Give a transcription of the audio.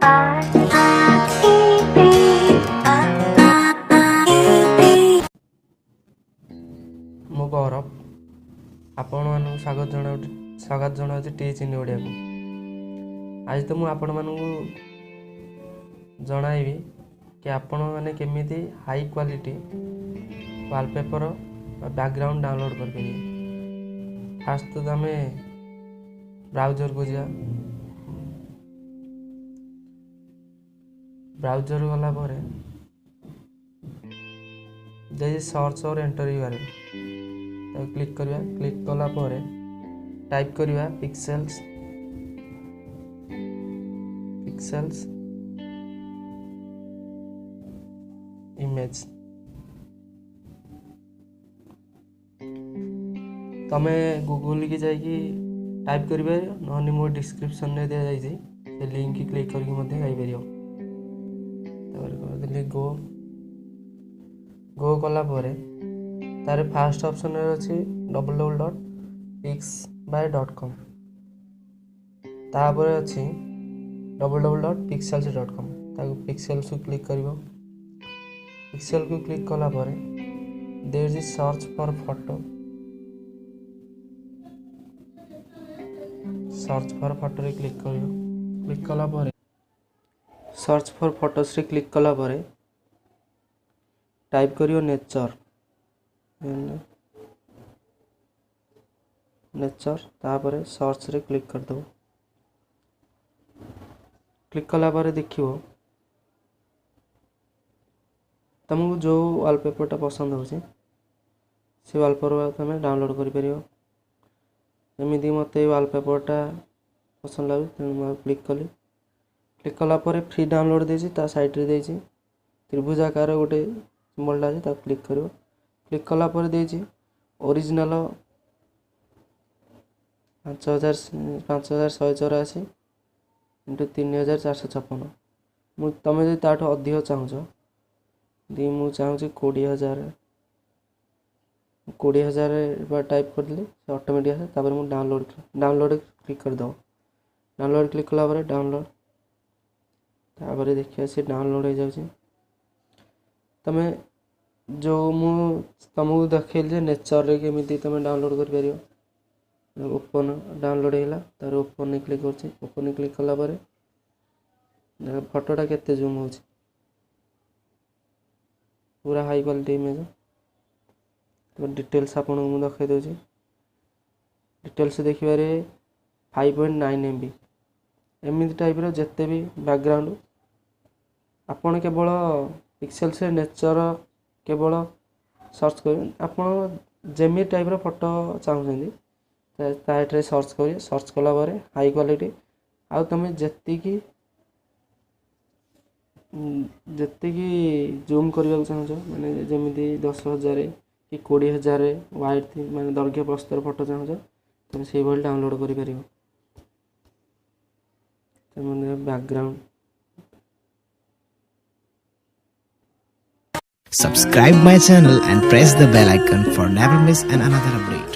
ମୁଁ ଗୌରବ ଆପଣମାନଙ୍କୁ ସ୍ୱାଗତ ଜଣାଉଛି ଟିଚ୍ ଇନ୍ ଓଡ଼ିଆକୁ। ଆଜି ତ ମୁଁ ଆପଣମାନଙ୍କୁ ଜଣାଇବି କି ଆପଣମାନେ କେମିତି ହାଇ କ୍ୱାଲିଟି ୱାଲପେପର ବା ବ୍ୟାକଗ୍ରାଉଣ୍ଡ ଡାଉନଲୋଡ଼ କରିପାରିବେ। ଫାଷ୍ଟ ତ ଆମେ ବ୍ରାଉଜରକୁ ଯିବା। ब्राउजर गला पर सर्च और एंटर क्लिक करवा। क्लिक कला पर टाइप करवा पिक्सेल्स इमेज। तमे गूगल की जाइए टाइप करें ना मो डिस्क्रिप्शन में दिया जाइए से लिंक की क्लिक करके गो कला पर तार फास्ट ऑप्शन अच्छी www.pixby.com तापर अच्छी www.pixels.com पिक्सेल्स को क्लिक कर पिक्सेल को क्लिक कला पर there is search for photo रे क्लिक कर क्लिक कला पर सर्च फॉर फोटोस रे क्लिक कला पर टाइप करियो नेचर तापर सर्च रे क्लिक कर दो। क्लिक कला पर देखियो तुमको जो वॉलपेपरटा पसंद हो से वॉलपेपर तुम डाउनलोड कर पारियो। जमीती मत वॉलपेपरटा पसंद लगे तेणु क्लिक कली। क्लिक कला पर फ्री डाउनलोड देती साइड रे देती त्रिभुजाकार गोटे सिम्बलटा अच्छे क्लिक कर। क्लिक कला पर देती ओरिजिनल 5184 इंटू 3456। तुम जो ताठ अधिक चाहूच मुझे चाहूँ 20,000 टाइप कर देली ऑटोमेटिक आसे। तापर मुझे डाउनलोड क्लिक कर दो। डाउनलोड क्लिक कला पर डाउनलोड तापर देखिए से डाउनलोड हो जाए। तमें जो तुमको देखेल नेचर रे केमिति तुम डाउनलोड कर पारियो। ओपन डाउनलोड है तार ओपन क्लिक कर ओपन क्लिक कला पर फोटोटा केते जूम हो पूरा हाई क्वालिटी इमेज। डिटेल्स आपको मुझे देखा दूसरी डिटेल्स देखिए 5.9 MB एमती टाइप जिते भी बैकग्राउंड आपन केवल पिक्सेल से नेचर केवल सर्च कर आप जमी टाइप फोटो चाहते सर्च करिए। सर्च कला पर हाई क्वालिटी आउ तुम जी जूम करने चाहो मैंने जमी 10,000 कि 20,000 वाइड माने दैर्घ्य प्रस्तर फोटो चाहो तुम से डाउनलोड कर background. Subscribe my channel and press the bell icon for never miss another update.